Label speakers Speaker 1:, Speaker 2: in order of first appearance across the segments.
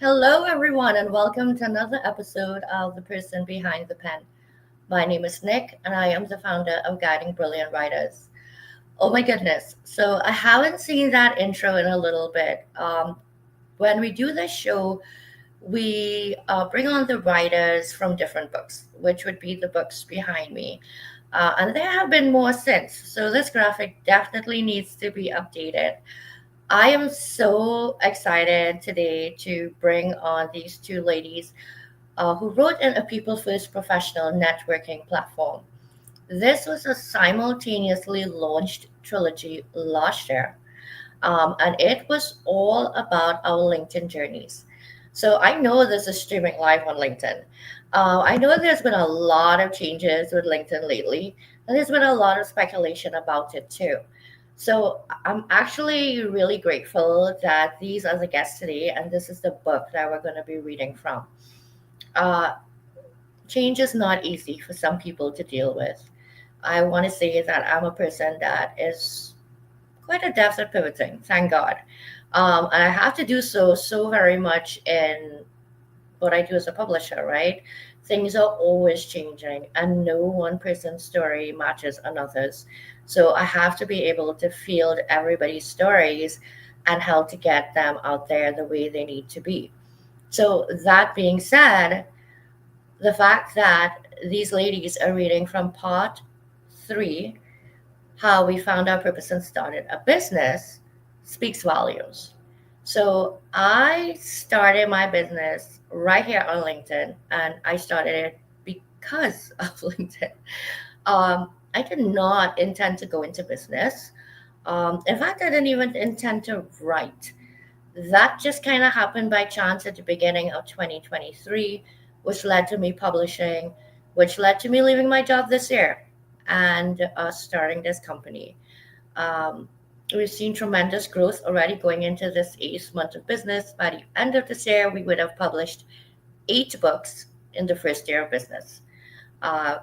Speaker 1: Hello, everyone, and welcome to another episode of The Person Behind the Pen. My name is Nick, and I am the founder of Guiding Brilliant Writers. Oh my goodness. So, I haven't seen that intro in a little bit. When we do this show, we bring on the writers from different books, which would be the books behind me. And there have been more since. So, this graphic definitely needs to be updated. I am so excited today to bring on these two ladies who wrote in a people first professional networking platform. This was a simultaneously launched trilogy last year, and it was all about our LinkedIn journeys. So I know this is streaming live on LinkedIn. I know there's been a lot of changes with LinkedIn lately, and there's been a lot of speculation about it too. So I'm actually really grateful that these are the guests today, and this is the book that we're going to be reading from. Uh, Change is not easy for some people to deal with. I want to say that I'm a person that is quite adept at pivoting, thank God. And I have to do so very much in what I do as a publisher, right? Things are always changing, and no one person's story matches another's. So I have to be able to field everybody's stories and how to get them out there the way they need to be. So, that being said, the fact that these ladies are reading from part three, how we found our purpose and started a business, speaks volumes. So I started my business right here on LinkedIn, and I started it because of LinkedIn. I did not intend to go into business. In fact, I didn't even intend to write. That just kind of happened by chance at the beginning of 2023, which led to me publishing, which led to me leaving my job this year and starting this company. Um, we've seen tremendous growth already going into this eighth month of business. By the end of this year, we would have published eight books in the first year of business. Uh,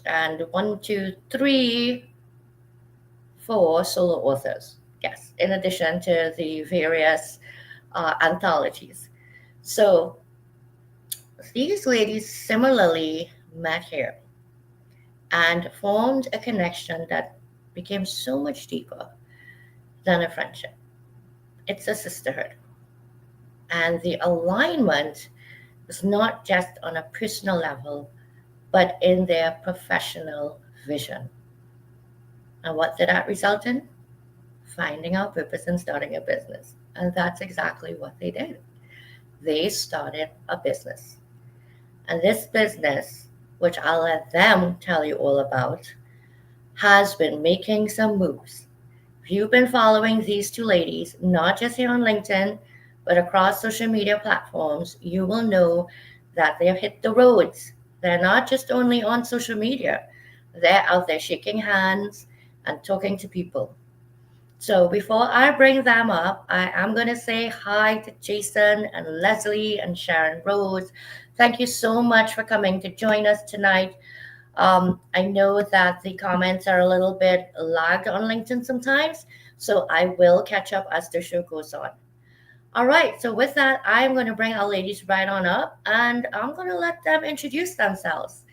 Speaker 1: and one, two, three, four solo authors. Yes, in addition to the various anthologies. So these ladies similarly met here and formed a connection that became so much deeper than a friendship. It's a sisterhood. And the alignment is not just on a personal level, but in their professional vision. And what did that result in? Finding our purpose and starting a business. And that's exactly what they did. They started a business. And this business, which I'll let them tell you all about, has been making some moves. If you've been following these two ladies, not just here on LinkedIn, but across social media platforms, you will know that they've hit the roads. They're not just only on social media, they're out there shaking hands and talking to people. So before I bring them up, I am going to say hi to Jason and Leslie and Sharon Rose. Thank you so much for coming to join us tonight. I know that the comments are a little bit lagged on LinkedIn sometimes, so I will catch up as the show goes on. All right, so with that, I'm going to bring our ladies right on up and I'm going to let them introduce themselves.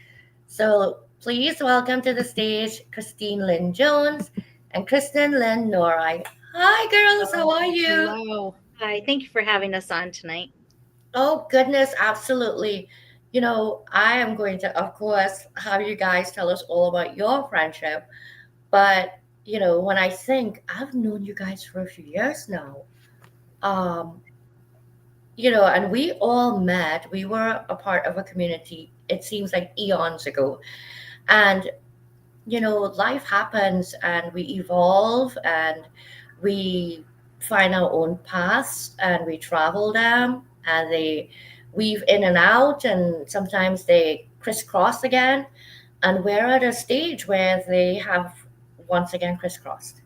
Speaker 1: So please welcome to the stage Christine Lynn Jones and Kristen Lynn Norai. Hi, girls, how are you?
Speaker 2: Hello. Hi, thank you for having us on tonight.
Speaker 1: Oh, goodness, absolutely. I am going to, of course, have you guys tell us all about your friendship. But, when I think I've known you guys for a few years now, um, and we all met, we were a part of a community, it seems like eons ago. And, life happens and we evolve and we find our own paths and we travel them and they weave in and out and sometimes they crisscross again. And we're at a stage where they have once again crisscrossed.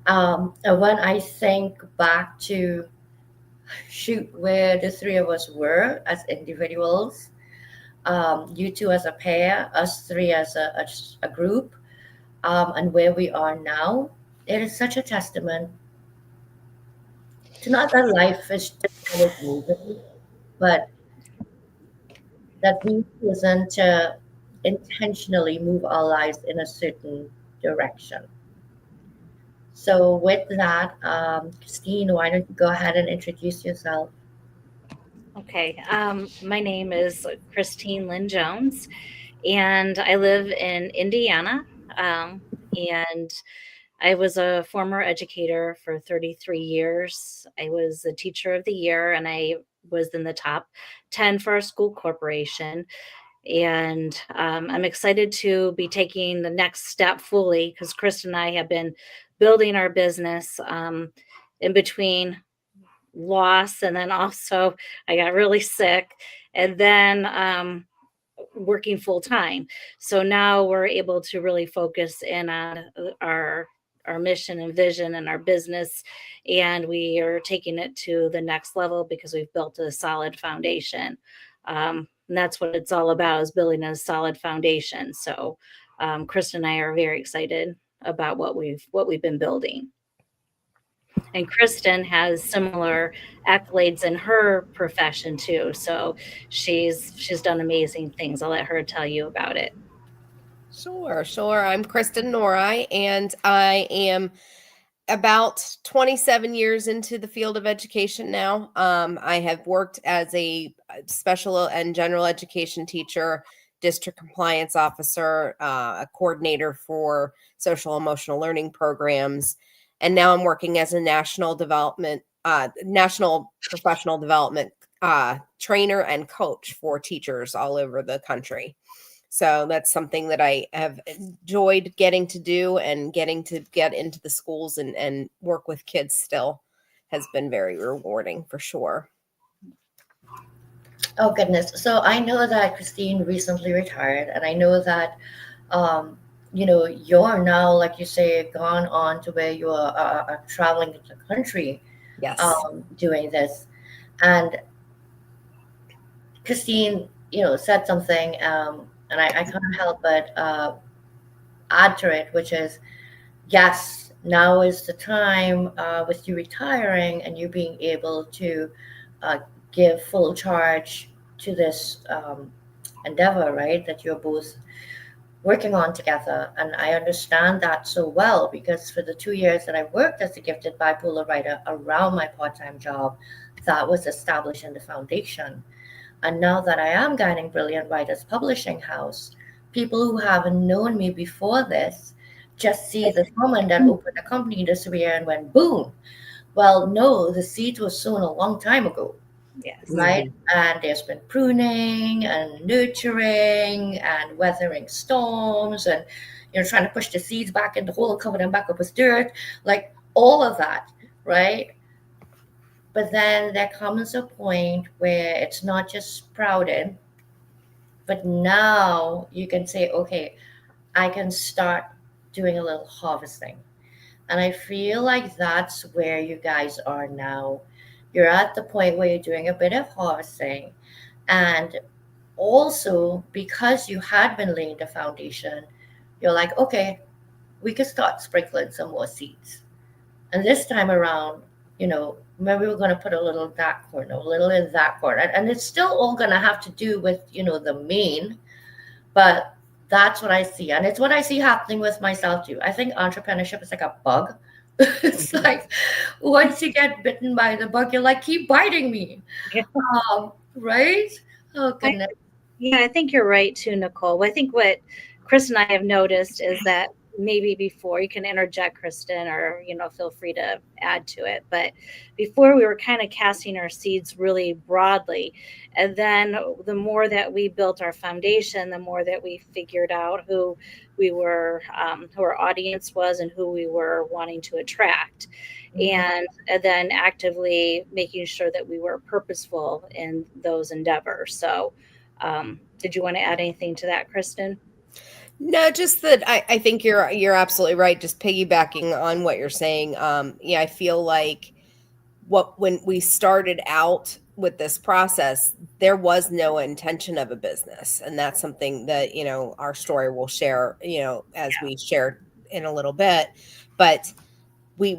Speaker 1: And when I think back to shoot where the three of us were as individuals, you two as a pair, us three as a group, and where we are now, it is such a testament. It's not that life is always moving, but that we've chosen to intentionally move our lives in a certain direction. So, with that, Christine, why don't you go ahead and introduce yourself?
Speaker 2: Okay. My name is Christine Lynn Jones, and I live in Indiana. And I was a former educator for 33 years. I was the teacher of the year, and I was in the top 10 for our school corporation. And I'm excited to be taking the next step fully because Chris and I have been building our business in between loss, and then also I got really sick, and then working full time. So now we're able to really focus in on our mission and vision and our business, and we are taking it to the next level because we've built a solid foundation. And that's what it's all about, is building a solid foundation. So Chris and I are very excited about what we've been building. And Kristen has similar accolades in her profession too. So she's done amazing things. I'll let her tell you about it.
Speaker 3: Sure, sure. I'm Kristen Norai, and I am about 27 years into the field of education now. I have worked as a special and general education teacher, district compliance officer, a coordinator for social emotional learning programs, and now I'm working as a national professional development trainer and coach for teachers all over the country. So that's something that I have enjoyed getting to do, and getting to get into the schools and work with kids still has been very rewarding for sure.
Speaker 1: Oh, goodness. So, I know that Christine recently retired, and I know that, you're now, like you say, gone on to where you are traveling the country
Speaker 3: Yes.
Speaker 1: doing this. And Christine, said something, and I can't help but add to it, which is yes, now is the time with you retiring and you being able to uh, give full charge to this endeavor, right? That you're both working on together. And I understand that so well because for the 2 years that I worked as a gifted bipolar writer around my part time job, that was establishing the foundation. And now that I am guiding Brilliant Writers Publishing House, people who haven't known me before this just see this woman that opened a company this year and went boom. Well, no, the seed was sown a long time ago,
Speaker 2: Yes.
Speaker 1: right? And there's been pruning and nurturing and weathering storms and trying to push the seeds back in the hole and cover them back up with dirt, like all of that, right? But then there comes a point where it's not just sprouted, but now you can say, okay, I can start doing a little harvesting. And I feel like that's where you guys are now. You're at the point where you're doing a bit of harvesting. And also, because you had been laying the foundation, you're like, okay, we could start sprinkling some more seeds. And this time around, maybe we're going to put a little in that corner, a little in that corner. And it's still all going to have to do with, the main, but that's what I see. And it's what I see happening with myself too. I think entrepreneurship is like a bug. It's like once you get bitten by the bug, you're like, keep biting me.
Speaker 2: Yeah.
Speaker 1: Right? Oh,
Speaker 2: I,
Speaker 1: goodness.
Speaker 2: yeah, I think you're right too, Nicole. I think what Chris and I have noticed is that maybe before, you can interject, Kristen, or feel free to add to it. But before, we were kind of casting our seeds really broadly, and then the more that we built our foundation, the more that we figured out who we were, who our audience was, and who we were wanting to attract, and then actively making sure that we were purposeful in those endeavors. So, did you want to add anything to that, Kristen?
Speaker 3: No, just that I think you're absolutely right. Just piggybacking on what you're saying. Yeah, I feel like when we started out with this process, there was no intention of a business, and that's something that our story will share. As we share in a little bit, but we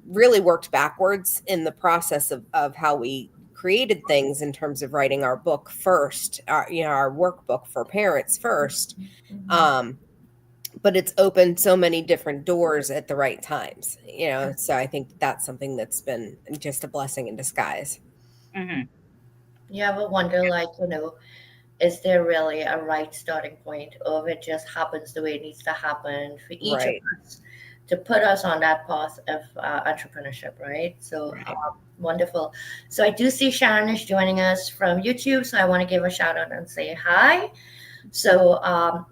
Speaker 3: really worked backwards in the process of how we created things in terms of writing our book first, our workbook for parents first. But it's opened so many different doors at the right times, so I think that's something that's been just a blessing in disguise.
Speaker 2: Mm-hmm.
Speaker 1: You ever wonder, like, is there really a right starting point, or if it just happens the way it needs to happen for each
Speaker 3: Right.
Speaker 1: of us to put us on that path of entrepreneurship, right? So
Speaker 3: Right.
Speaker 1: wonderful. So I do see Sharon is joining us from YouTube, so I want to give a shout out and say hi. So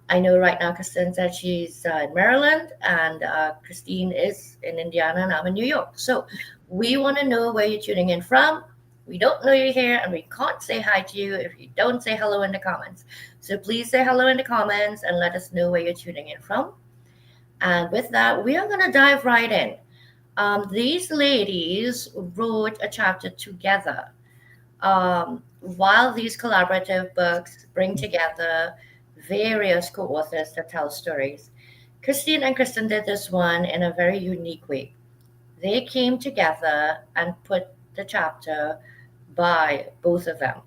Speaker 1: I know right now Kristen said she's in Maryland, and Christine is in Indiana, and I'm in New York. So we want to know where you're tuning in from. We don't know you're here, and we can't say hi to you if you don't say hello in the comments. So please say hello in the comments and let us know where you're tuning in from. And with that, we are going to dive right in. These ladies wrote a chapter together. While these collaborative books bring together various co-authors to tell stories, Christine and Kristen did this one in a very unique way. They came together and put the chapter by both of them.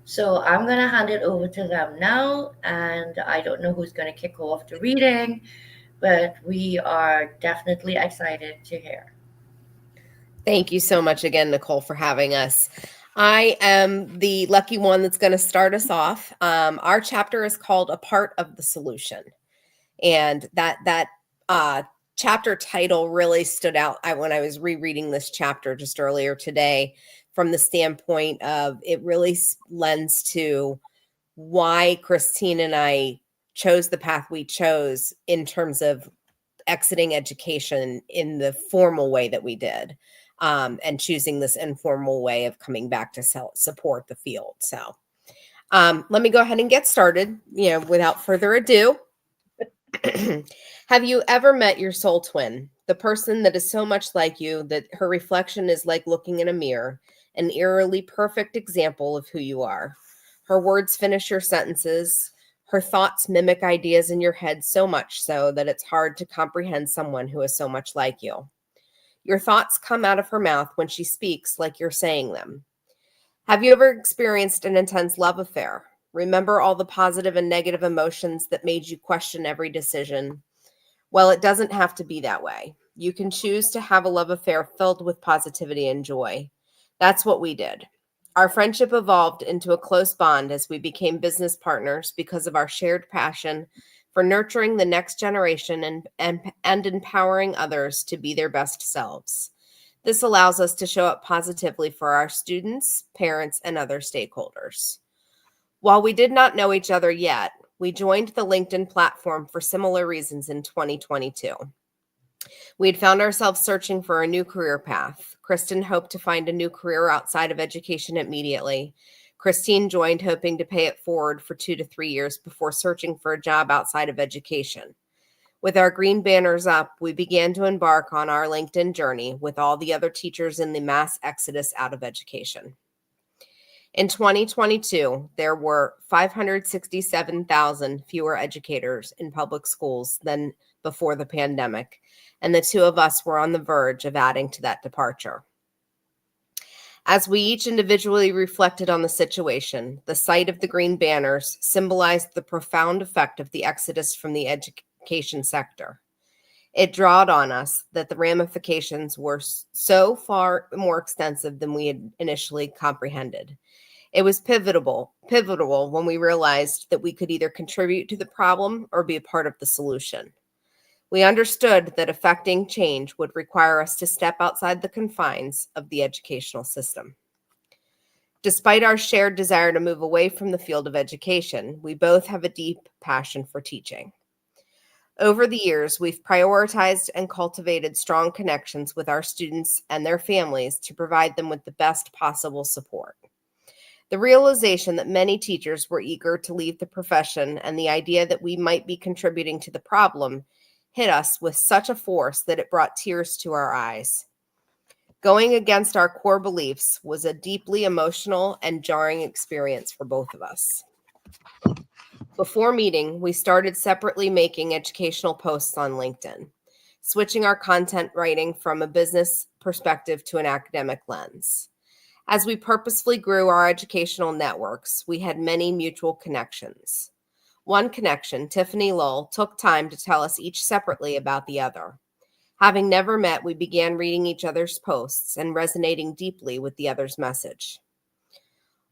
Speaker 1: So I'm going to hand it over to them now, and I don't know who's going to kick off the reading, but we are definitely excited to hear.
Speaker 3: Thank you so much again, Nicole, for having us. I am the lucky one that's going to start us off. Our chapter is called A Part of the Solution. And that chapter title really stood out when I was rereading this chapter just earlier today, from the standpoint of it really lends to why Christine and I chose the path we chose in terms of exiting education in the formal way that we did. And choosing this informal way of coming back to support the field. So let me go ahead and get started, without further ado. Have you ever met your soul twin, the person that is so much like you that her reflection is like looking in a mirror, an eerily perfect example of who you are? Her words finish your sentences. Her thoughts mimic ideas in your head so much so that it's hard to comprehend someone who is so much like you. Your thoughts come out of her mouth when she speaks like you're saying them. Have you ever experienced an intense love affair? Remember all the positive and negative emotions that made you question every decision? Well, it doesn't have to be that way. You can choose to have a love affair filled with positivity and joy. That's what we did. Our friendship evolved into a close bond as we became business partners because of our shared passion for nurturing the next generation and empowering others to be their best selves. This allows us to show up positively for our students, parents, and other stakeholders. While we did not know each other yet, we joined the LinkedIn platform for similar reasons in 2022. We had found ourselves searching for a new career path. Kristen hoped to find a new career outside of education immediately. Christine joined hoping to pay it forward for 2 to 3 years before searching for a job outside of education. With our green banners up, we began to embark on our LinkedIn journey with all the other teachers in the mass exodus out of education. In 2022, there were 567,000 fewer educators in public schools than before the pandemic, and the two of us were on the verge of adding to that departure. As we each individually reflected on the situation, the sight of the green banners symbolized the profound effect of the exodus from the education sector. It dawned on us that the ramifications were so far more extensive than we had initially comprehended. It was pivotal when we realized that we could either contribute to the problem or be a part of the solution. We understood that effecting change would require us to step outside the confines of the educational system. Despite our shared desire to move away from the field of education, we both have a deep passion for teaching. Over the years, we've prioritized and cultivated strong connections with our students and their families to provide them with the best possible support. The realization that many teachers were eager to leave the profession and the idea that we might be contributing to the problem hit us with such a force that it brought tears to our eyes. Going against our core beliefs was a deeply emotional and jarring experience for both of us. Before meeting, we started separately making educational posts on LinkedIn. switching our content writing from a business perspective to an academic lens. As we purposefully grew our educational networks, we had many mutual connections. One connection, Tiffany Lull, took time to tell us each separately about the other. Having never met, we began reading each other's posts and resonating deeply with the other's message.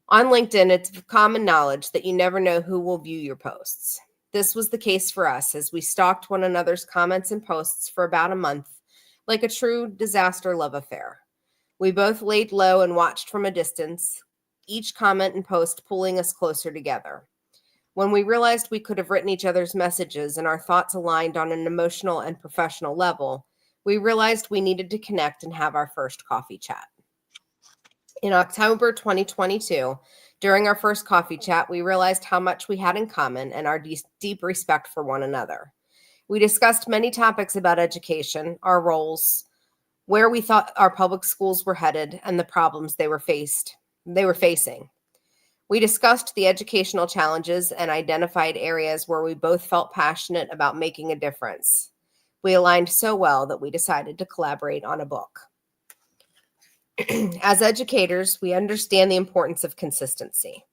Speaker 3: On LinkedIn, it's common knowledge that you never know who will view your posts. This was the case for us as we stalked one another's comments and posts for about a month, like a true disaster love affair. We both laid low and watched from a distance, each comment and post pulling us closer together. When we realized we could have written each other's messages and our thoughts aligned on an emotional and professional level, we realized we needed to connect and have our first coffee chat. In October 2022, during our first coffee chat, we realized how much we had in common and our deep respect for one another. We discussed many topics about education, our roles, where we thought our public schools were headed, and the problems they were facing. We discussed the educational challenges and identified areas where we both felt passionate about making a difference. We aligned so well that we decided to collaborate on a book. As educators, we understand the importance of consistency.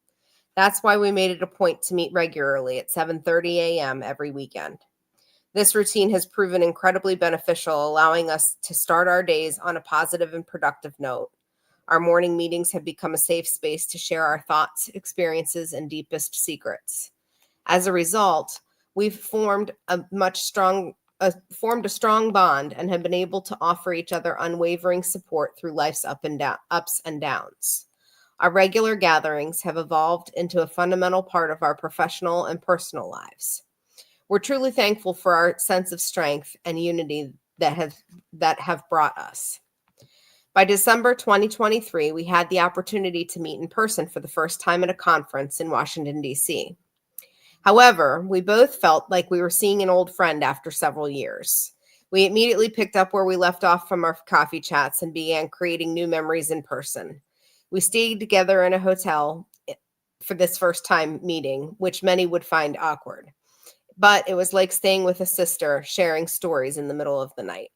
Speaker 3: That's why we made it a point to meet regularly at 7:30 a.m. every weekend. This routine has proven incredibly beneficial, allowing us to start our days on a positive and productive note. Our morning meetings have become a safe space to share our thoughts, experiences, and deepest secrets. As a result, we've formed a strong bond and have been able to offer each other unwavering support through life's ups and downs. Our regular gatherings have evolved into a fundamental part of our professional and personal lives. We're truly thankful for our sense of strength and unity that have brought us. By December 2023, we had the opportunity to meet in person for the first time at a conference in Washington, D.C. However, we both felt like we were seeing an old friend after several years. We immediately picked up where we left off from our coffee chats and began creating new memories in person. We stayed together in a hotel for this first time meeting, which many would find awkward. But it was like staying with a sister, sharing stories in the middle of the night.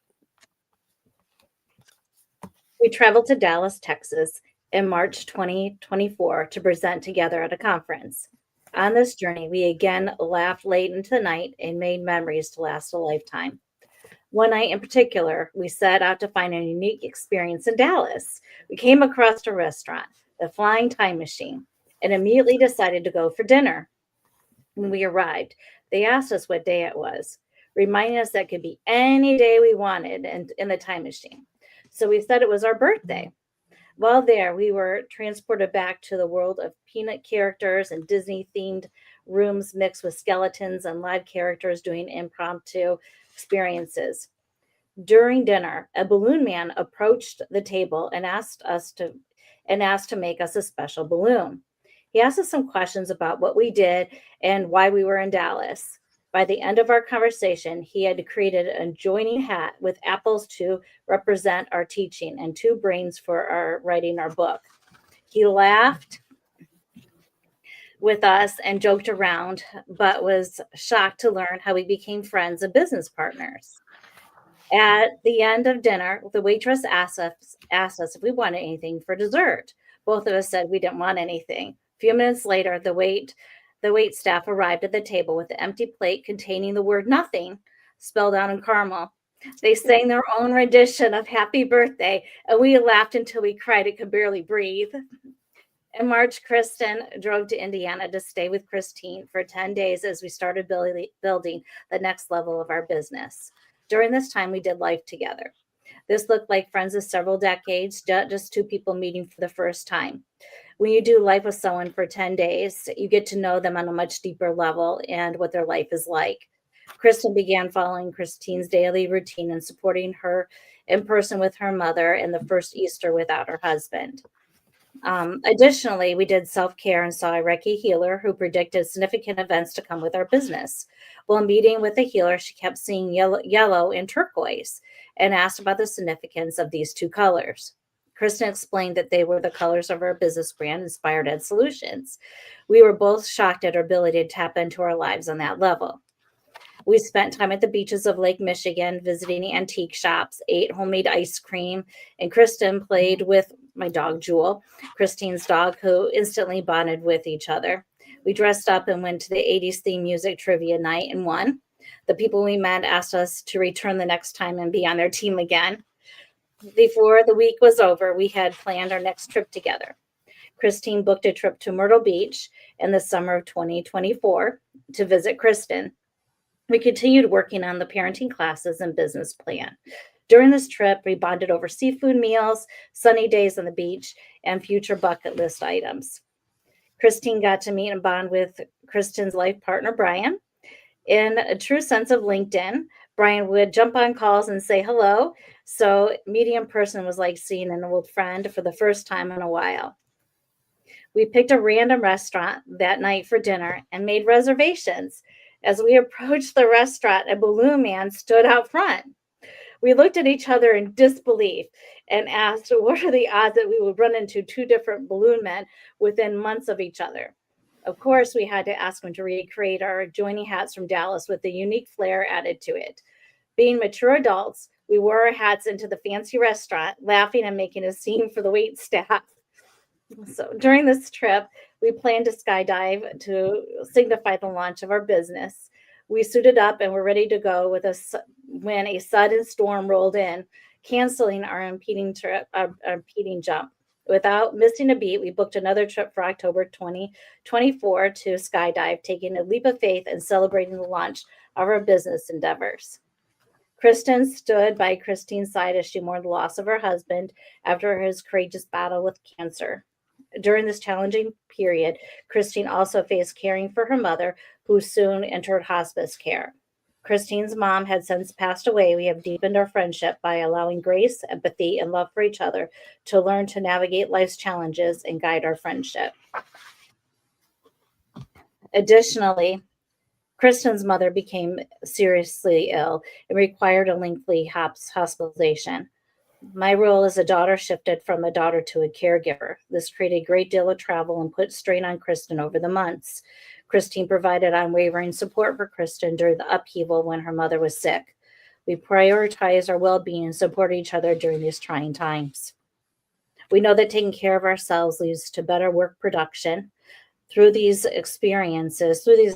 Speaker 2: We traveled to Dallas, Texas in March 2024 to present together at a conference. On this journey, we again laughed late into the night and made memories to last a lifetime. One night in particular, we set out to find a unique experience in Dallas. We came across a restaurant, the Flying Time Machine, and immediately decided to go for dinner. When we arrived, they asked us what day it was, reminding us that it could be any day we wanted in the time machine. So we said it was our birthday. While there, we were transported back to the world of Peanut characters and Disney-themed rooms mixed with skeletons and live characters doing impromptu experiences. During dinner, a balloon man approached the table and asked to make us a special balloon. He asked us some questions about what we did and why we were in Dallas. By the end of our conversation, he had created an adjoining hat with apples to represent our teaching and 2 brains for our writing our book. He laughed with us and joked around, but was shocked to learn how we became friends and business partners. At the end of dinner, the waitress asked us if we wanted anything for dessert. Both of us said we didn't want anything. A few minutes later, the wait staff arrived at the table with an empty plate containing the word nothing spelled out in caramel. They sang their own rendition of Happy Birthday, and we laughed until we cried and could barely breathe. In March, Kristen drove to Indiana to stay with Christine for 10 days as we started building the next level of our business. During this time, we did life together. This looked like friends of several decades, just 2 people meeting for the first time. When you do life with someone for 10 days, you get to know them on a much deeper level and what their life is like. Kristen began following Christine's daily routine and supporting her in person with her mother and the first Easter without her husband. Additionally, we did self-care and saw a Reiki healer who predicted significant events to come with our business. While meeting with the healer, she kept seeing yellow and turquoise and asked about the significance of these 2 colors. Kristen explained that they were the colors of our business brand, Inspired Ed Solutions. We were both shocked at our ability to tap into our lives on that level. We spent time at the beaches of Lake Michigan, visiting antique shops, ate homemade ice cream, and Kristen played with my dog, Jewel, Christine's dog, who instantly bonded with each other. We dressed up and went to the 80s theme music trivia night and won. The people we met asked us to return the next time and be on their team again. Before the week was over, we had planned our next trip together. Christine booked a trip to Myrtle Beach in the summer of 2024 to visit Kristen. We continued working on the parenting classes and business plan. During this trip, we bonded over seafood meals, sunny days on the beach, and future bucket list items. Christine got to meet and bond with Kristen's life partner, Brian. In a true sense of LinkedIn, Brian would jump on calls and say hello. So meeting in person was like seeing an old friend for the first time in a while. We picked a random restaurant that night for dinner and made reservations. As we approached the restaurant, a balloon man stood out front. We looked at each other in disbelief and asked, what are the odds that we would run into two different balloon men within months of each other? Of course, we had to ask him to recreate our joining hats from Dallas with a unique flair added to it. Being mature adults, we wore our hats into the fancy restaurant, laughing and making a scene for the wait staff. So during this trip, we planned to skydive to signify the launch of our business. We suited up and were ready to go when a sudden storm rolled in, canceling our impeding jump. Without missing a beat, we booked another trip for October 2024 to skydive, taking a leap of faith and celebrating the launch of our business endeavors. Kristen stood by Christine's side as she mourned the loss of her husband after his courageous battle with cancer. During this challenging period, Christine also faced caring for her mother, who soon entered hospice care. Christine's mom had since passed away. We have deepened our friendship by allowing grace, empathy, and love for each other to learn to navigate life's challenges and guide our friendship. Additionally, Kristen's mother became seriously ill and required a lengthy hospitalization. My role as a daughter shifted from a daughter to a caregiver. This created a great deal of travel and put strain on Kristen over the months. Christine provided unwavering support for Kristen during the upheaval when her mother was sick. We prioritized our well-being and supported each other during these trying times. We know that taking care of ourselves leads to better work production. Through these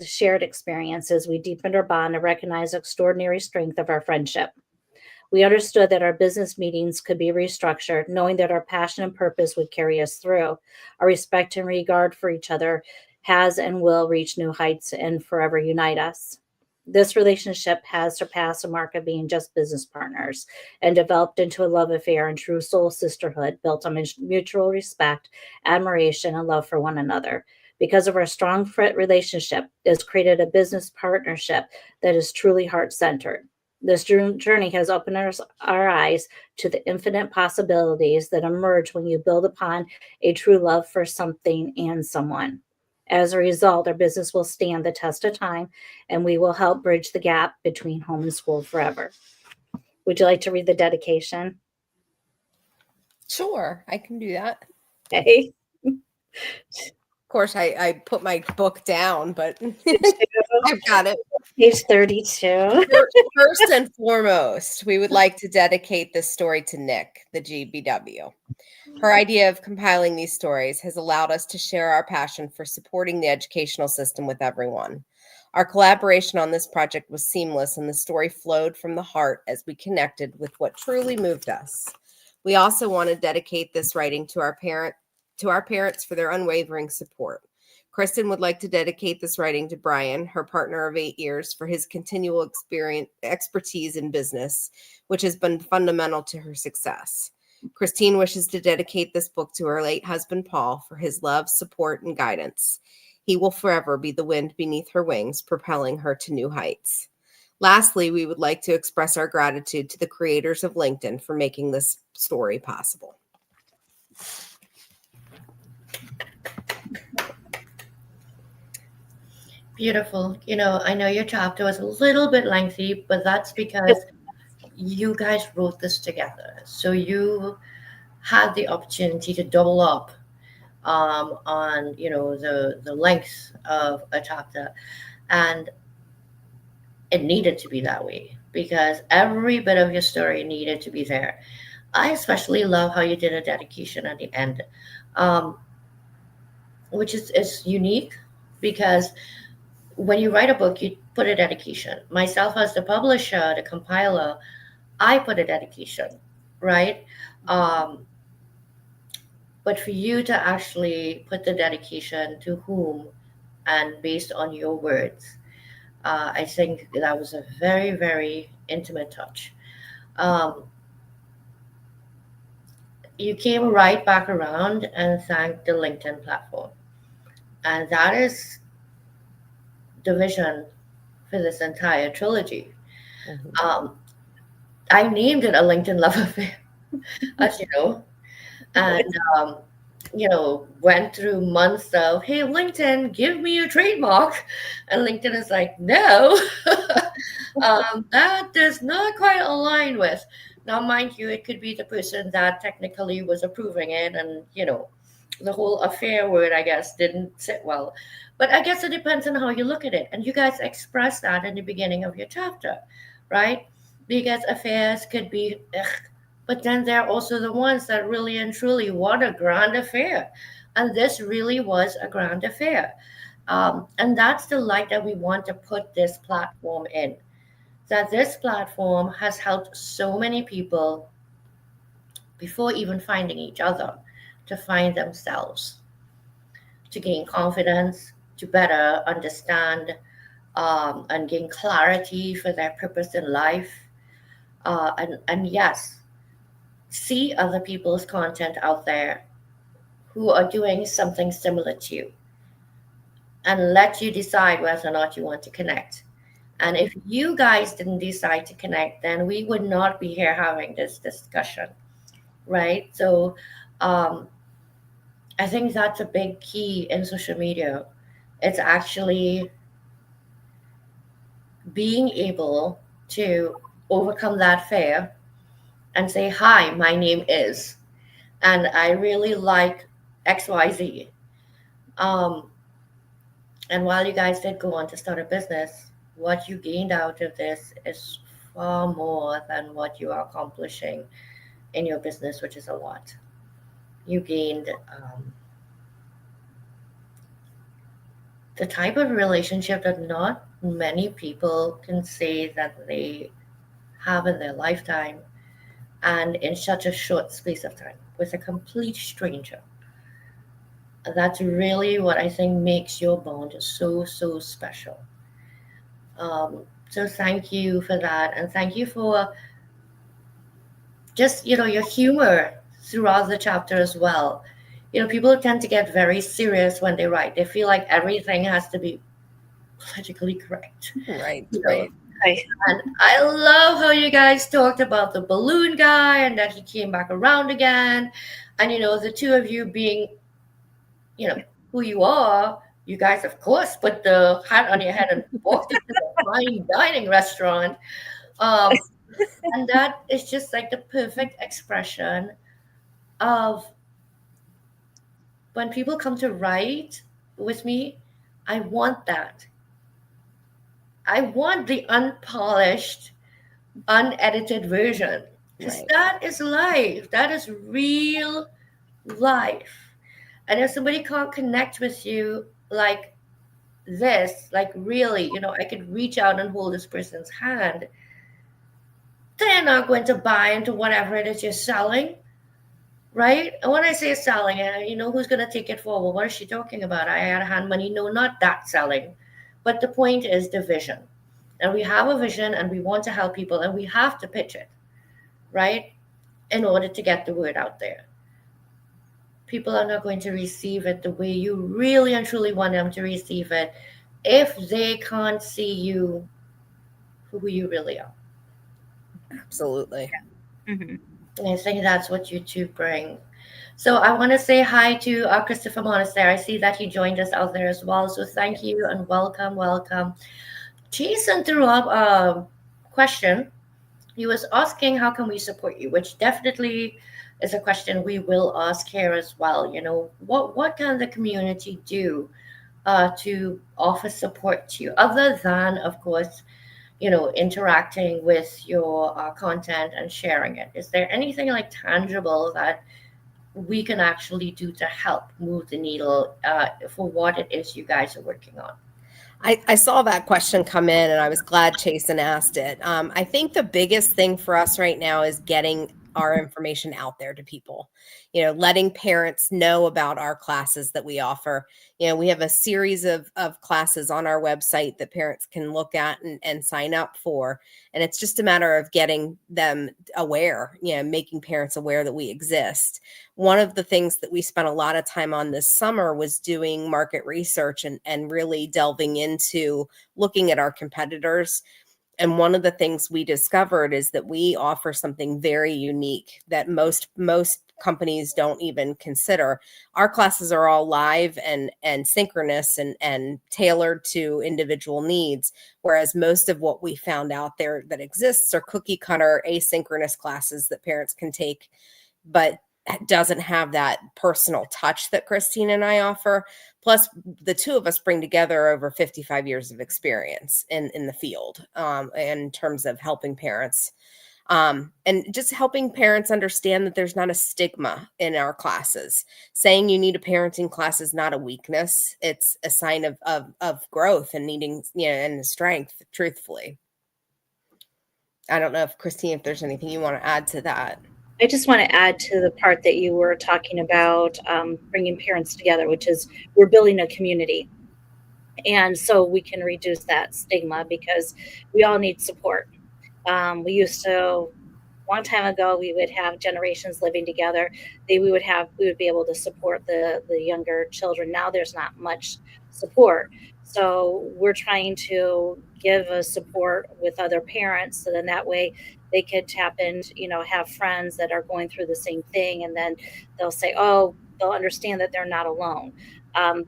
Speaker 2: shared experiences, we deepened our bond and recognized the extraordinary strength of our friendship. We understood that our business meetings could be restructured, knowing that our passion and purpose would carry us through. Our respect and regard for each other has and will reach new heights and forever unite us. This relationship has surpassed the mark of being just business partners and developed into a love affair and true soul sisterhood built on mutual respect, admiration, and love for one another. Because of our strong relationship, it has created a business partnership that is truly heart-centered. This journey has opened our eyes to the infinite possibilities that emerge when you build upon a true love for something and someone. As a result, our business will stand the test of time, and we will help bridge the gap between home and school forever. Would you like to read the dedication?
Speaker 3: Sure, I can do that.
Speaker 2: Okay.
Speaker 3: Of course, I put my book down, but I've got it.
Speaker 2: Page 32.
Speaker 3: First and foremost, we would like to dedicate this story to Nick, the GBW. Her idea of compiling these stories has allowed us to share our passion for supporting the educational system with everyone. Our collaboration on this project was seamless, and the story flowed from the heart as we connected with what truly moved us. We also want to dedicate this writing to our parents for their unwavering support. Kristen would like to dedicate this writing to Brian, her partner of 8 years, for his continual expertise in business, which has been fundamental to her success. Christine wishes to dedicate this book to her late husband, Paul, for his love, support, and guidance. He will forever be the wind beneath her wings, propelling her to new heights. Lastly, we would like to express our gratitude to the creators of LinkedIn for making this story possible.
Speaker 1: Beautiful. I know your chapter was a little bit lengthy, but that's because you guys wrote this together. So you had the opportunity to double up on, the length of a chapter. And it needed to be that way because every bit of your story needed to be there. I especially love how you did a dedication at the end, um, which is unique because when you write a book, you put a dedication. Myself as the publisher, the compiler, I put a dedication, right? Um, but for you to actually put the dedication to whom and based on your words, I think that was a very, very intimate touch. Um, you came right back around and thanked the LinkedIn platform. And that is the vision for this entire trilogy.
Speaker 3: Mhm.
Speaker 1: Um, I named it a LinkedIn love affair, as you know, and went through months of, hey, LinkedIn, give me your trademark, and LinkedIn is like, no, that does not quite align with. Now, mind you, it could be the person that technically was approving it, and the whole affair word, I guess, didn't sit well. But I guess it depends on how you look at it, and you guys expressed that in the beginning of your chapter, right? Because affairs could be, ugh, but then there are also the ones that really and truly want a grand affair. And this really was a grand affair. And that's the light that we want to put this platform in. That this platform has helped so many people before even finding each other to find themselves, to gain confidence, to better understand and gain clarity for their purpose in life. And yes, see other people's content out there who are doing something similar to you and let you decide whether or not you want to connect. And if you guys didn't decide to connect, then we would not be here having this discussion, right? So um, I think that's a big key in social media. It's actually being able to overcome that fear and say, hi, my name is, and I really like XYZ. Um, And while you guys did go on to start a business, what you gained out of this is far more than what you are accomplishing in your business, which is a lot. You gained the type of relationship that not many people can say that they have in their lifetime and in such a short space of time with a complete stranger. That's really what I think makes your bond so, so special. So thank you for that, and thank you for just your humor throughout the chapter as well. People tend to get very serious when they write. They feel like everything has to be politically correct.
Speaker 3: Right,
Speaker 1: You know,
Speaker 3: right.
Speaker 2: Right.
Speaker 1: and I love how you guys talked about the balloon guy and that he came back around again, and the two of you being you know who you are. You guys, of course, put the hat on your head and walked into the fine dining restaurant. Um, and that is just like the perfect expression of when people come to write with me. I want that. I want the unpolished, unedited version because
Speaker 3: Right.
Speaker 1: that is life. That is real life. And if somebody can't connect with you like this, like really, I could reach out and hold this person's hand, they're not going to buy into whatever it is you're selling. Right? And when I say selling, who's going to take it forward? What is she talking about? I had hand money. No, not that selling. But the point is the vision. And we have a vision and we want to help people and we have to pitch it, right? In order to get the word out there. People are not going to receive it the way you really and truly want them to receive it if they can't see you for who you really are.
Speaker 3: Absolutely.
Speaker 2: Mm-hmm.
Speaker 1: And I think that's what you two bring. So I want to say hi to Christopher Monaster. I see that he joined us out there as well. So thank you and welcome, welcome. Jason threw up a question. He was asking, how can we support you? Which definitely is a question we will ask here as well. What can the community do to offer support to you, other than, of course, interacting with your content and sharing it? Is there anything like tangible that we can actually do to help move the needle for what it is you guys are working on?
Speaker 3: I saw that question come in and I was glad Chasen asked it. I think the biggest thing for us right now is getting our information out there to people, letting parents know about our classes that we offer. We have a series of classes on our website that parents can look at and sign up for. And it's just a matter of getting them aware, making parents aware that we exist. One of the things that we spent a lot of time on this summer was doing market research and really delving into looking at our competitors. And one of the things we discovered is that we offer something very unique that most companies don't even consider. Our classes are all live and synchronous and tailored to individual needs, whereas most of what we found out there that exists are cookie cutter asynchronous classes that parents can take, but doesn't have that personal touch that Christine and I offer. Plus, the two of us bring together over 55 years of experience in the field in terms of helping parents. And just helping parents understand that there's not a stigma in our classes. Saying you need a parenting class is not a weakness. It's a sign of growth and needing, and strength, truthfully. I don't know if Christine, if there's anything you want to add to that.
Speaker 2: I just want to add to the part that you were talking about, bringing parents together, which is we're building a community. And so we can reduce that stigma because we all need support. We used to, a long time ago, we would have generations living together. We would be able to support the younger children. Now there's not much support. So we're trying to give a support with other parents. So then that way they could tap in, have friends that are going through the same thing. And then they'll say, oh, they'll understand that they're not alone.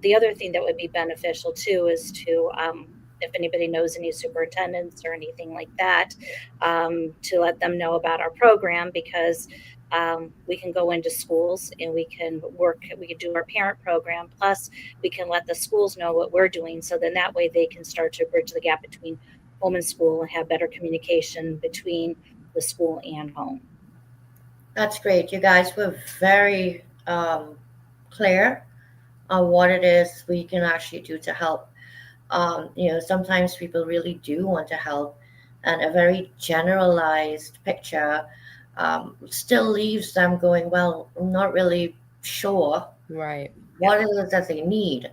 Speaker 2: The other thing that would be beneficial too is to, if anybody knows any superintendents or anything like that, to let them know about our program, because we can go into schools and we can do our parent program. Plus we can let the schools know what we're doing. So then that way they can start to bridge the gap between home and school and have better communication between the school and home.
Speaker 1: That's great. You guys were very clear on what it is we can actually do to help. Sometimes people really do want to help, and a very generalized picture still leaves them going, well, I'm not really sure
Speaker 3: Right.
Speaker 1: what it is that they need.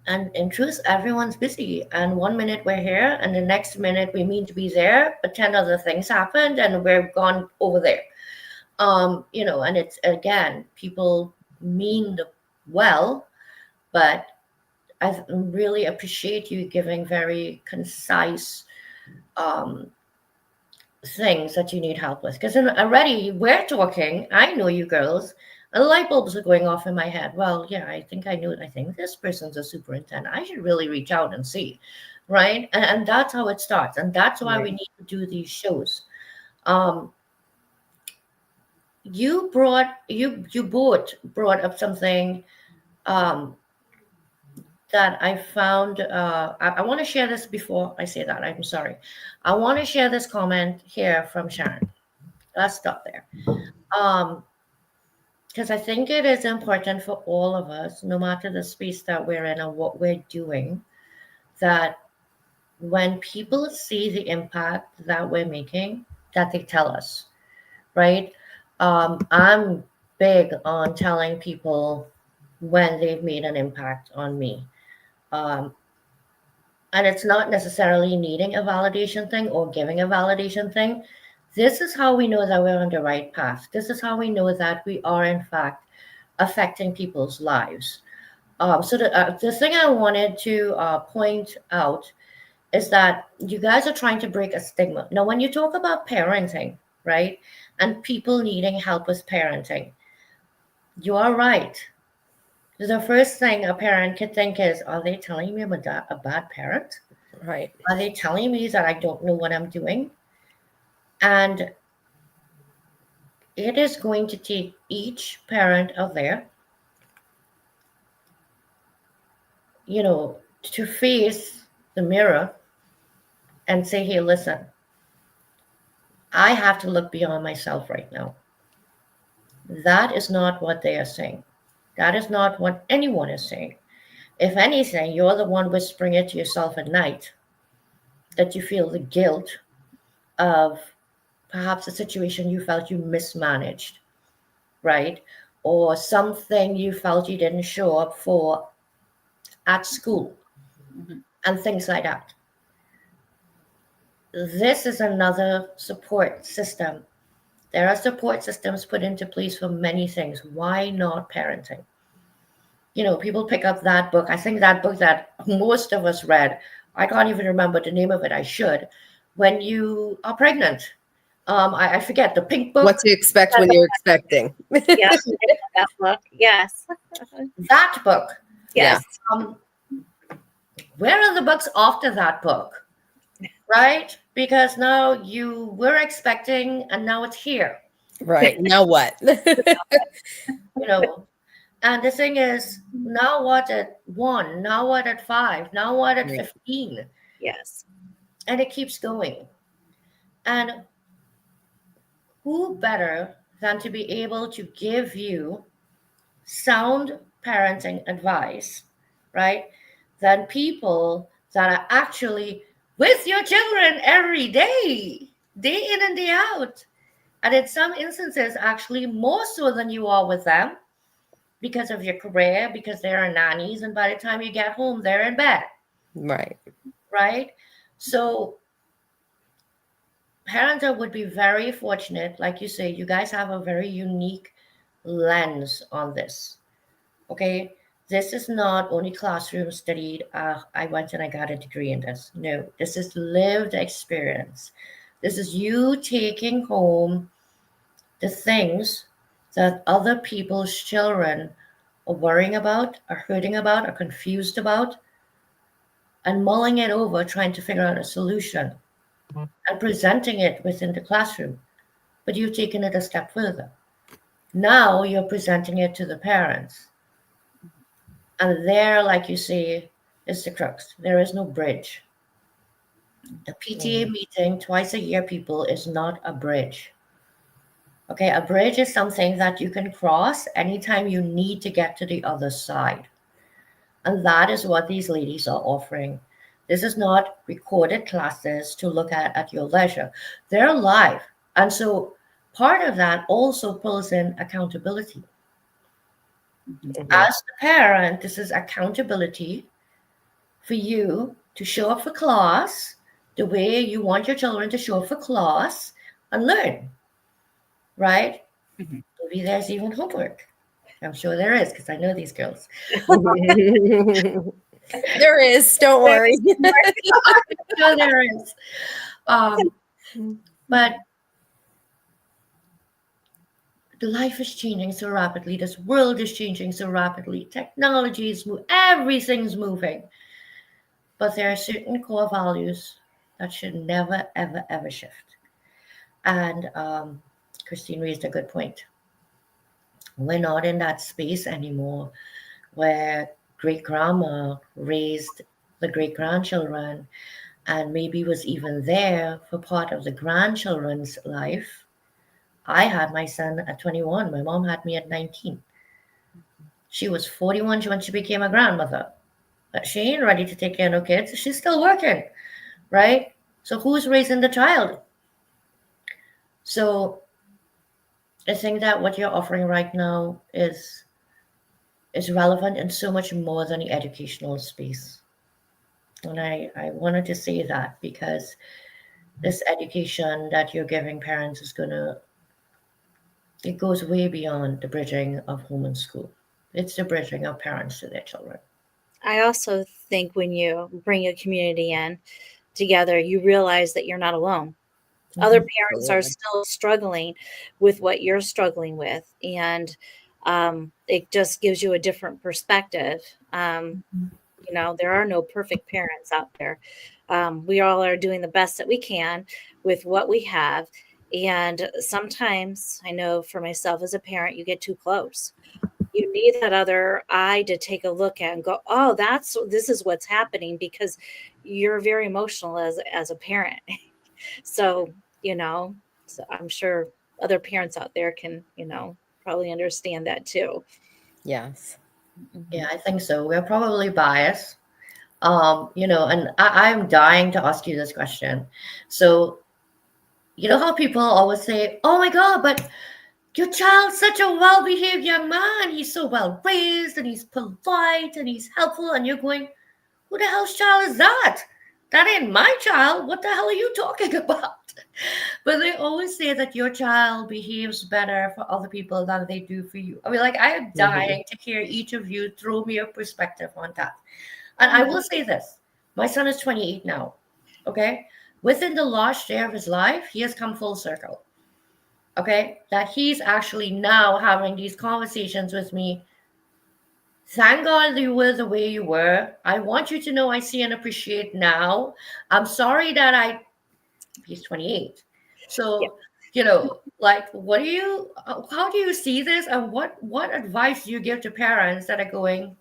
Speaker 1: And in truth, everyone's busy. And 1 minute we're here, and the next minute we mean to be there, but 10 other things happened, and we're gone over there. And it's, again, people mean well, but I really appreciate you giving very concise things that you need help with. Because already we're talking, I know you girls, and light bulbs are going off in my head. Well, yeah, I think this person's a superintendent. I should really reach out and see, right? And that's how it starts. And that's why we need to do these shows. You both brought up something that I found. I want to share this before I say that. I'm sorry. I want to share this comment here from Sharon. Let's stop there. Because I think it is important for all of us, no matter the space that we're in and what we're doing, that when people see the impact that we're making, that they tell us, right? I'm big on telling people when they've made an impact on me. And it's not necessarily needing a validation thing or giving a validation thing. This is how we know that we're on the right path. This is how we know that we are, in fact, affecting people's lives. So the thing I wanted to point out is that you guys are trying to break a stigma. Now, when you talk about parenting, right, and people needing help with parenting, you are right. The first thing a parent could think is, are they telling me I'm a bad parent?
Speaker 3: Right.
Speaker 1: Are they telling me that I don't know what I'm doing? And it is going to take each parent out there, to face the mirror and say, hey, listen, I have to look beyond myself right now. That is not what they are saying. That is not what anyone is saying. If anything, you're the one whispering it to yourself at night, that you feel the guilt of perhaps a situation you felt you mismanaged, right? Or something you felt you didn't show up for at school, and things like that. This is another support system. There are support systems put into place for many things. Why not parenting? People pick up that book. I think that book that most of us read, I can't even remember the name of it. I should. When you are pregnant, I forget the pink book.
Speaker 3: What to expect when you're expecting.
Speaker 2: Yes, that book. Yes.
Speaker 1: That book.
Speaker 2: Yes.
Speaker 1: Where are the books after that book? Right? Because now you were expecting and now it's here.
Speaker 3: Right. Now what?
Speaker 1: And the thing is, now what at 1? Now what at 5? Now what at 15?
Speaker 2: Yes.
Speaker 1: And it keeps going. And who better than to be able to give you sound parenting advice, right? Than people that are actually with your children every day in and day out. And in some instances, actually more so than you are with them because of your career, because they are nannies. And by the time you get home, they're in bed.
Speaker 3: Right.
Speaker 1: Right? So parents would be very fortunate. Like you say, you guys have a very unique lens on this. Okay? This is not only classroom studied. I went and I got a degree in this. No, this is lived experience. This is you taking home the things that other people's children are worrying about, are hurting about, are confused about, and mulling it over, trying to figure out a solution and presenting it within the classroom. But you've taken it a step further. Now you're presenting it to the parents. And there, like you say, is the crux. There is no bridge. A PTA meeting twice a year, people, is not a bridge. Okay, a bridge is something that you can cross anytime you need to get to the other side. And that is what these ladies are offering. This is not recorded classes to look at your leisure. They're live. And so part of that also pulls in accountability. As the parent, this is accountability for you to show up for class the way you want your children to show up for class and learn, right? Maybe there's even homework. I'm sure there is because I know these girls.
Speaker 3: There is, don't worry.
Speaker 1: No, there is. But the life is changing so rapidly. This world is changing so rapidly. Technology is moving. Everything's moving. But there are certain core values that should never, ever, ever shift. And Christine raised a good point. We're not in that space anymore where great-grandma raised the great-grandchildren and maybe was even there for part of the grandchildren's life. I had my son at 21. My mom had me at 19. She was 41 when she became a grandmother. But she ain't ready to take care of no kids. She's still working, right? So who's raising the child? So I think that what you're offering right now is relevant in so much more than the educational space. And I wanted to say that because this education that you're giving parents is it goes way beyond the bridging of home and school. It's the bridging of parents to their children.
Speaker 2: I also think when you bring a community in together, you realize that you're not alone. Other parents are still struggling with what you're struggling with. And it just gives you a different perspective. There are no perfect parents out there. We all are doing the best that we can with what we have. And sometimes I know for myself as a parent, you get too close. You need that other eye to take a look at and go, oh, this is what's happening, because you're very emotional as a parent. So, so I'm sure other parents out there can, probably understand that too.
Speaker 3: Yes.
Speaker 1: Yeah, I think so. We're probably biased. And I'm dying to ask you this question. So, you know how people always say, "Oh my God, but your child's such a well-behaved young man. He's so well raised and he's polite and he's helpful." And you're going, "Who the hell's child is that? That ain't my child. What the hell are you talking about?" But they always say that your child behaves better for other people than they do for you. I mean, like, I am dying to hear each of you throw me a perspective on that. And I will say this, my son is 28 now. Okay. Within the last year of his life, he has come full circle. Okay. That he's actually now having these conversations with me. Thank God you were the way you were. I want you to know I see and appreciate now. I'm sorry that he's 28.
Speaker 2: Yeah.
Speaker 1: So, like, how do you see this? And what advice do you give to parents that are going,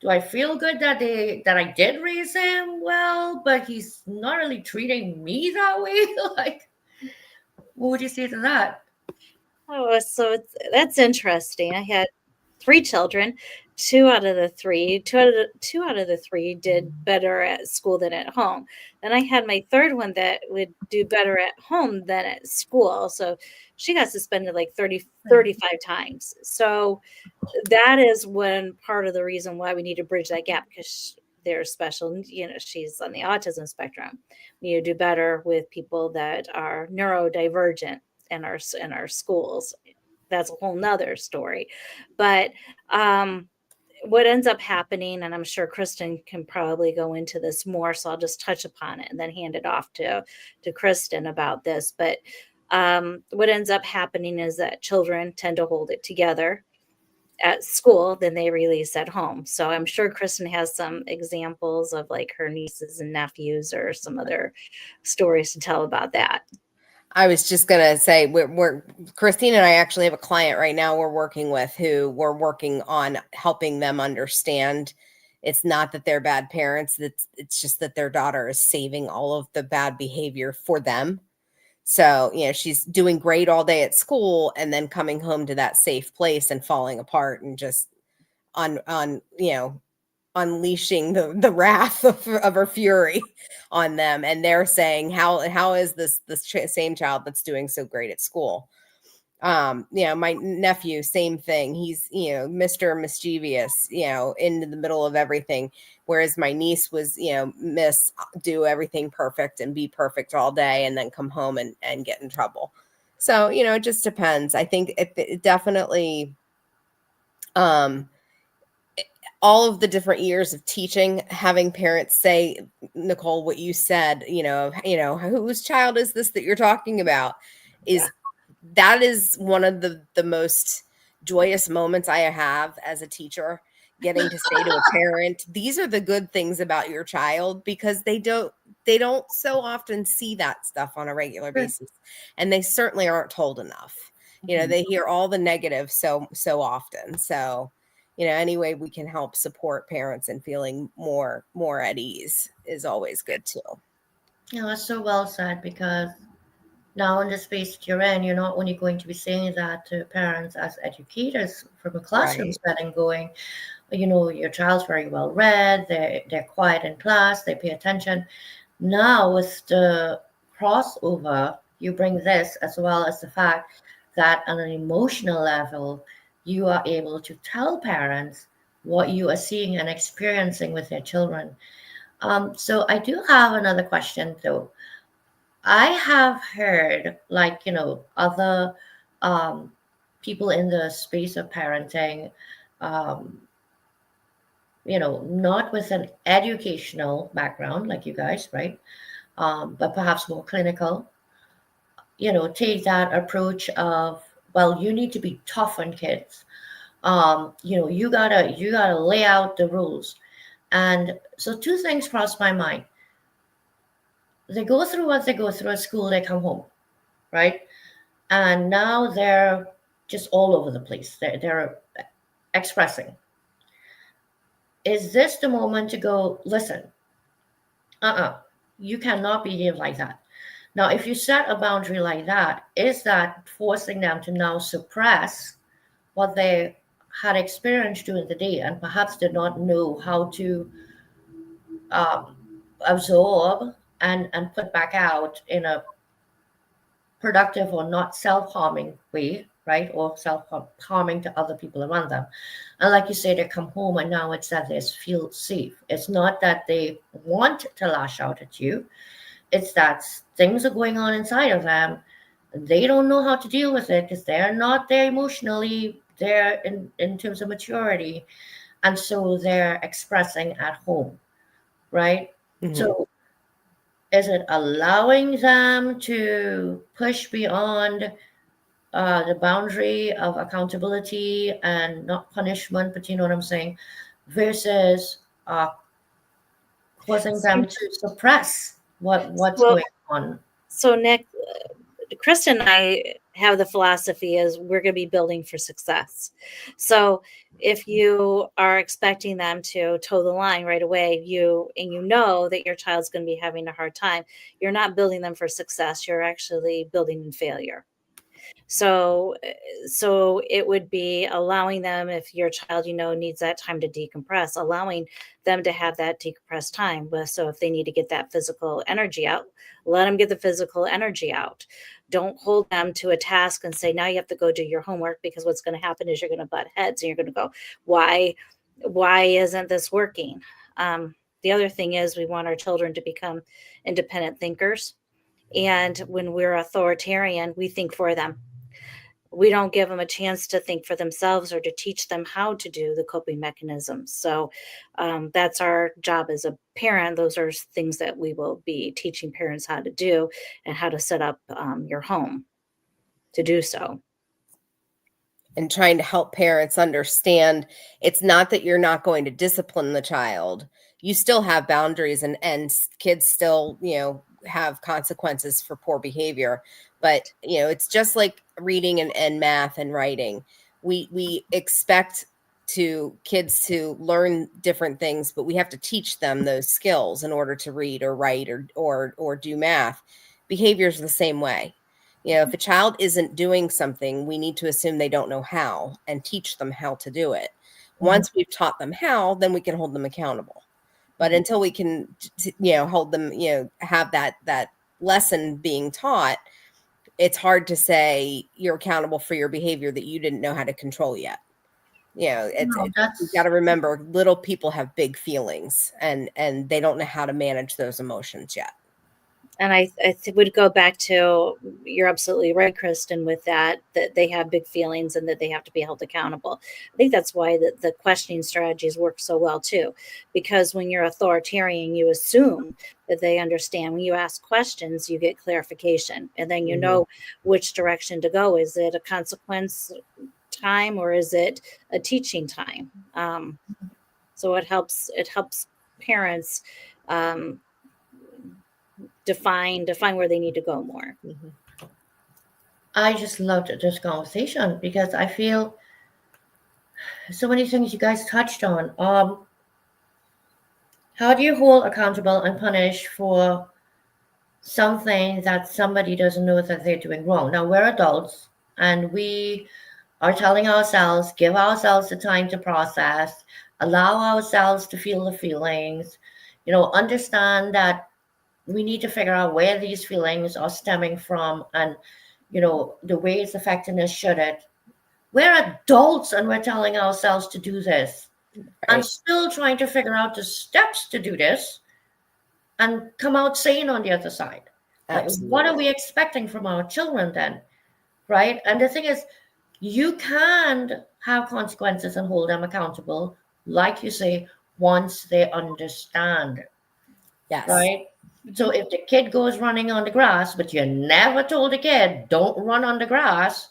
Speaker 1: do I feel good that I did raise him well, but he's not really treating me that way? Like, what would you say to that?
Speaker 2: Oh, so that's interesting. I had three children. Two out of the three did better at school than at home. Then I had my third one that would do better at home than at school. So she got suspended like 35 times. So that is one part of the reason why we need to bridge that gap, because they're special. She's on the autism spectrum. We need to do better with people that are neurodivergent in our schools. That's a whole nother story. But what ends up happening, and I'm sure Kristen can probably go into this more, so I'll just touch upon it and then hand it off to Kristen about this. But what ends up happening is that children tend to hold it together at school than they release at home. So I'm sure Kristen has some examples of like her nieces and nephews or some other stories to tell about that.
Speaker 3: I was just gonna say we're Christine and I actually have a client right now we're working with who we're working on helping them understand it's not that they're bad parents, it's just that their daughter is saving all of the bad behavior for them. So, she's doing great all day at school and then coming home to that safe place and falling apart and just on unleashing the wrath of her fury on them. And they're saying, how is this same child that's doing so great at school? My nephew, same thing. He's, Mr. Mischievous, in the middle of everything. Whereas my niece was, do everything perfect and be perfect all day and then come home and get in trouble. So, it just depends. I think it definitely, all of the different years of teaching, having parents say, Nicole, what you said, whose child is this that you're talking about that is one of the most joyous moments I have as a teacher, getting to say to a parent, these are the good things about your child, because they don't so often see that stuff on a regular basis. And they certainly aren't told enough. They hear all the negative so often. So, any way we can help support parents and feeling more at ease is always good too.
Speaker 1: That's so well said, because now in the space that you're in, you're not only going to be saying that to parents as educators from a classroom setting, going, your child's very well read, they're quiet in class, they pay attention. Now with the crossover, you bring this, as well as the fact that on an emotional level, you are able to tell parents what you are seeing and experiencing with their children. So I do have another question though. I have heard, like, other people in the space of parenting, um, not with an educational background like you guys, right? But perhaps more clinical, take that approach of, well, you need to be tough on kids. You gotta lay out the rules. And so two things cross my mind. They go through what they go through at school, they come home, right? And now they're just all over the place. They're expressing. Is this the moment to go, listen, You cannot behave like that. Now, if you set a boundary like that, is that forcing them to now suppress what they had experienced during the day and perhaps did not know how to um, absorb and put back out in a productive or not self-harming way, right? Or self-harming to other people around them. And like you say, they come home and now it's that they feel safe. It's not that they want to lash out at you. It's that things are going on inside of them. They don't know how to deal with it because they're not there emotionally there in terms of maturity. And so they're expressing at home, right?
Speaker 3: Mhm.
Speaker 1: So is it allowing them to push beyond the boundary of accountability and not punishment, but you know what I'm saying, versus causing them to suppress what's
Speaker 2: Well,
Speaker 1: going on?
Speaker 2: so Nick, Kristen and I have the philosophy is we're going to be building for success. So if you are expecting them to toe the line right away, you know that your child's going to be having a hard time, you're not building them for success. You're actually building in failure. So it would be allowing them, if your child, needs that time to decompress, allowing them to have that decompressed time. So if they need to get that physical energy out, let them get the physical energy out. Don't hold them to a task and say, now you have to go do your homework, because what's going to happen is you're going to butt heads and you're going to go, why isn't this working? The other thing is we want our children to become independent thinkers. And when we're authoritarian, we think for them. We don't give them a chance to think for themselves or to teach them how to do the coping mechanisms. So that's our job as a parent. Those are things that we will be teaching parents how to do and how to set up your home to do so.
Speaker 3: And trying to help parents understand it's not that you're not going to discipline the child. You still have boundaries, and kids still, have consequences for poor behavior. But, it's just like reading and math and writing. We expect kids to learn different things, but we have to teach them those skills in order to read or write or do math. Behavior is the same way. If a child isn't doing something, we need to assume they don't know how and teach them how to do it. Once we've taught them how, then we can hold them accountable. But until we can, hold them, have that lesson being taught, it's hard to say you're accountable for your behavior that you didn't know how to control yet. You've got to remember, little people have big feelings, and they don't know how to manage those emotions yet.
Speaker 2: And I would go back to, you're absolutely right, Kristen, with that they have big feelings and that they have to be held accountable. I think that's why the questioning strategies work so well too, because when you're authoritarian, you assume that they understand. When you ask questions, you get clarification, and then you know which direction to go. Is it a consequence time or is it a teaching time? So it helps parents define where they need to go more.
Speaker 1: I just loved this conversation because I feel so many things you guys touched on. How do you hold accountable and punish for something that somebody doesn't know that they're doing wrong? Now, we're adults and we are telling ourselves, give ourselves the time to process, allow ourselves to feel the feelings, understand that we need to figure out where these feelings are stemming from and, the way it's affecting us. Should it? We're adults and we're telling ourselves to do this. Right. I'm still trying to figure out the steps to do this and come out sane on the other side. Like, what are we expecting from our children then? Right? And the thing is, you can have consequences and hold them accountable, like you say, once they understand.
Speaker 3: Yes.
Speaker 1: Right? So if the kid goes running on the grass, but you never told the kid, don't run on the grass,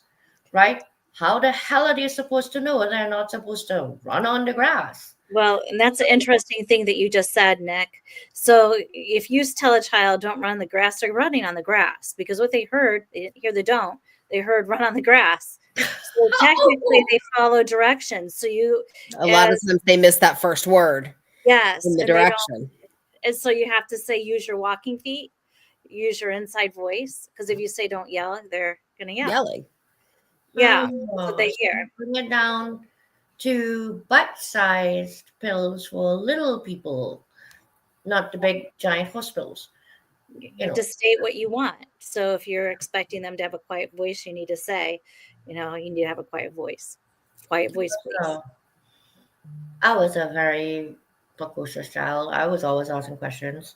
Speaker 1: right? How the hell are they supposed to know they're not supposed to run on the grass?
Speaker 2: Well, and that's an interesting thing that you just said, Nick. So if you tell a child, don't run on the grass, they're running on the grass, because what they heard, here they don't, they heard run on the grass. So technically they follow directions. So
Speaker 3: a lot of times they miss that first word.
Speaker 2: Yes.
Speaker 3: In the direction.
Speaker 2: And so you have to say, use your walking feet, use your inside voice. Because if you say don't yell, they're going to yell.
Speaker 3: Yelling.
Speaker 2: Yeah. That's what they
Speaker 1: So
Speaker 2: hear.
Speaker 1: bring it down to bite-sized pills for little people, not the big giant hospitals.
Speaker 2: You
Speaker 1: You
Speaker 2: have
Speaker 1: know,
Speaker 2: to state what you want. So if you're expecting them to have a quiet voice, you need to say, you need to have a quiet voice. Quiet voice, please.
Speaker 1: so I was a very precocious child. I was always asking questions.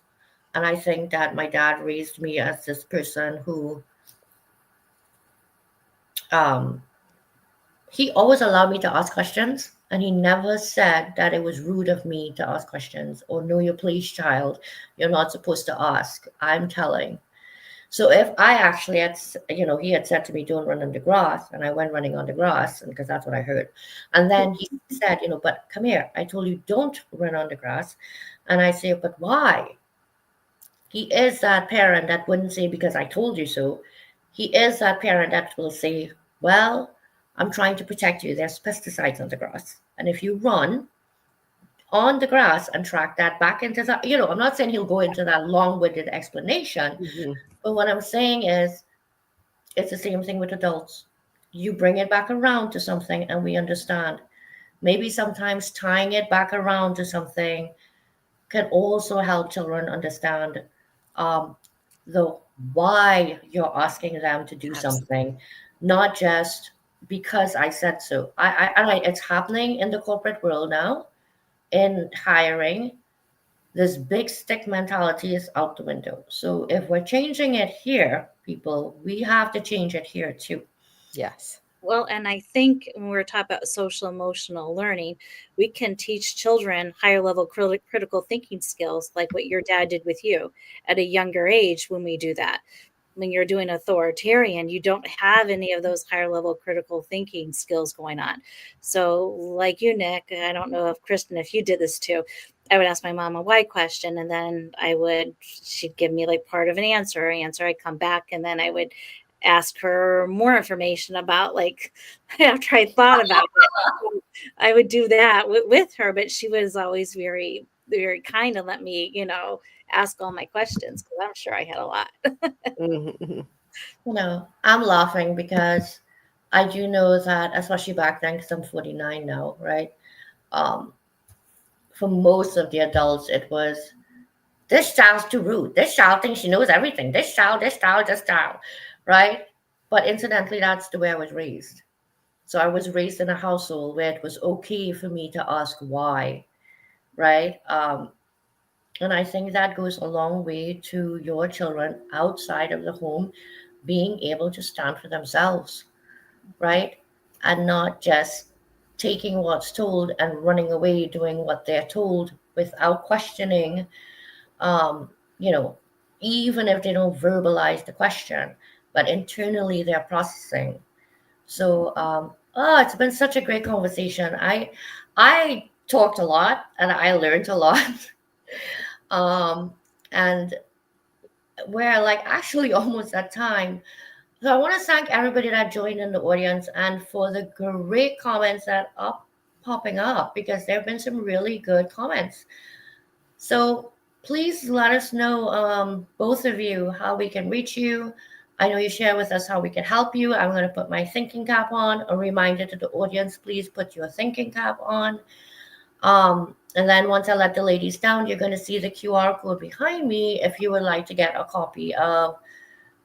Speaker 1: And I think that my dad raised me as this person who um, he always allowed me to ask questions. And he never said that it was rude of me to ask questions or know your place, child. You're not supposed to ask. I'm telling. So if I actually had, he had said to me, don't run on the grass. And I went running on the grass and because that's what I heard. And then he said, but come here. I told you don't run on the grass. And I say, but why? He is that parent that wouldn't say because I told you so. He is that parent that will say, well, I'm trying to protect you. There's pesticides on the grass. And if you run on the grass and track that back into the, I'm not saying he'll go into that long-winded explanation, but what I'm saying is it's the same thing with adults. You bring it back around to something and we understand. Maybe sometimes tying it back around to something can also help children understand um, the why you're asking them to do something, not just because I said so. It's happening in the corporate world now. In hiring, this big stick mentality is out the window. So if we're changing it here, people, we have to change it here too.
Speaker 3: Yes.
Speaker 2: Well, and I think when we're talking about social emotional learning, we can teach children higher level critical thinking skills, like what your dad did with you at a younger age. When we do that, when you're doing authoritarian, you don't have any of those higher level critical thinking skills going on. So like you, Nick, I don't know if Kristen, if you did this too, I would ask my mom a why question, and then she'd give me like part of an answer. I'd come back, and then I would ask her more information about, like, after I thought about it, I would do that with her, but she was always very, very kind and let me, ask all my questions because I'm sure I had a lot.
Speaker 1: I'm laughing because I do know that, especially back then, because I'm 49 now, right? Um, for most of the adults, it was this child's too rude. This child thinks she knows everything. This child, right? But incidentally, that's the way I was raised. So I was raised in a household where it was okay for me to ask why, right? And I think that goes a long way to your children outside of the home being able to stand for themselves, right? And not just taking what's told and running away doing what they're told without questioning, um, you know, even if they don't verbalize the question, but internally they're processing. So, it's been such a great conversation. I talked a lot and I learned a lot. um, and we're like actually almost at time. So I want to thank everybody that joined in the audience and for the great comments that are popping up because there have been some really good comments. So please let us know, both of you, how we can reach you. I know you share with us how we can help you. I'm going to put my thinking cap on. A reminder to the audience, please put your thinking cap on. And then once I let the ladies down, you're going to see the QR code behind me if you would like to get a copy of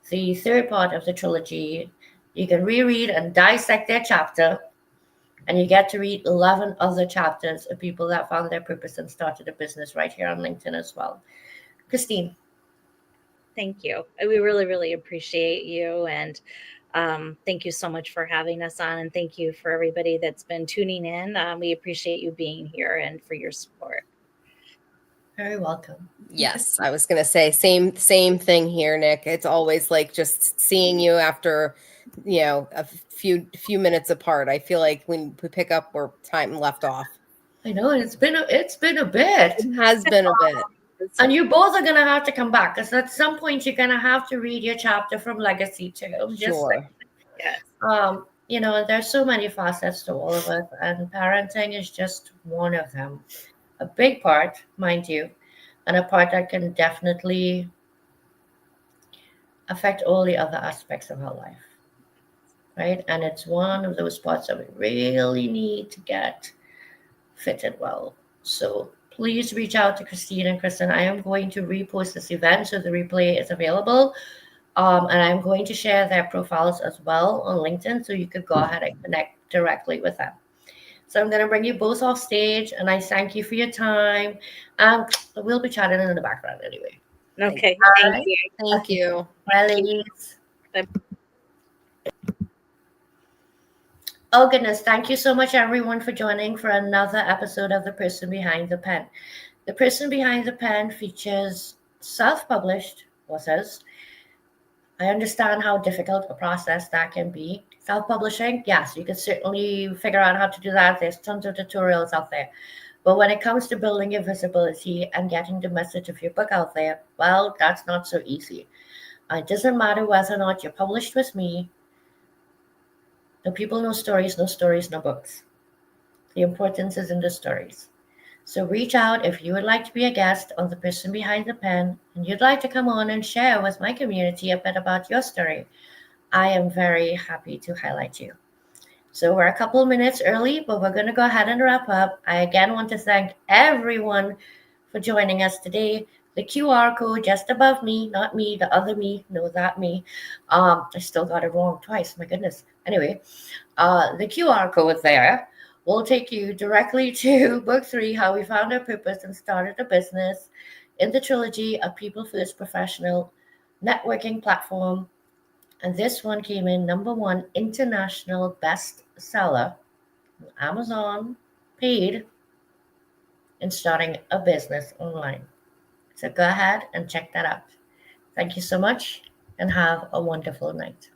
Speaker 1: the third part of the trilogy. You can reread and dissect their chapter, and you get to read 11 other chapters of people that found their purpose and started a business right here on LinkedIn as well. Christine.
Speaker 2: Thank you. We really, really appreciate you. And thank you so much for having us on. And thank you for everybody that's been tuning in. We appreciate you being here and for your support.
Speaker 1: Very welcome.
Speaker 3: Yes, I was gonna say same thing here, Nick. It's always like just seeing you after, a few minutes apart. I feel like when we pick up where time left off.
Speaker 1: I know it's been a bit.
Speaker 3: It has been a bit.
Speaker 1: And you both are gonna have to come back because at some point you're gonna have to read your chapter from Legacy too.
Speaker 3: Sure.
Speaker 2: Yes.
Speaker 1: There's so many facets to all of us, and parenting is just one of them. A big part, mind you. and a part that can definitely affect all the other aspects of our life, right? And it's one of those parts that we really need to get fitted well. So please reach out to Christine and Kristen. I am going to repost this event so the replay is available. And I'm going to share their profiles as well on LinkedIn so you could go ahead and connect directly with them. So I'm going to bring you both off stage, and I thank you for your time. We'll be chatting in the background anyway.
Speaker 2: Okay.
Speaker 1: All
Speaker 2: Thank
Speaker 1: right.
Speaker 2: you.
Speaker 3: Thank you.
Speaker 1: Bye, ladies. Oh, goodness. Thank you so much, everyone, for joining for another episode of The Person Behind the Pen. The Person Behind the Pen features self-published authors. I understand how difficult a process that can be. Self-publishing, yes, you can certainly figure out how to do that. There's tons of tutorials out there. But when it comes to building your visibility and getting the message of your book out there, well, that's not so easy. It doesn't matter whether or not you're published with me. The people know stories, no books. The importance is in the stories. So reach out if you would like to be a guest on The Person Behind the Pen and you'd like to come on and share with my community a bit about your story. I am very happy to highlight you. So we're a couple of minutes early, but we're going to go ahead and wrap up. I again want to thank everyone for joining us today. The QR code just above me, not me, the other me, no, that me. I still got it wrong twice, my goodness. Anyway, the QR code there will take you directly to book 3, How We Found Our Purpose and Started a Business, in the trilogy, A People First Professional Networking Platform. And this one came in #1 international bestseller, Amazon paid, in starting a business online. So go ahead and check that out. Thank you so much and have a wonderful night.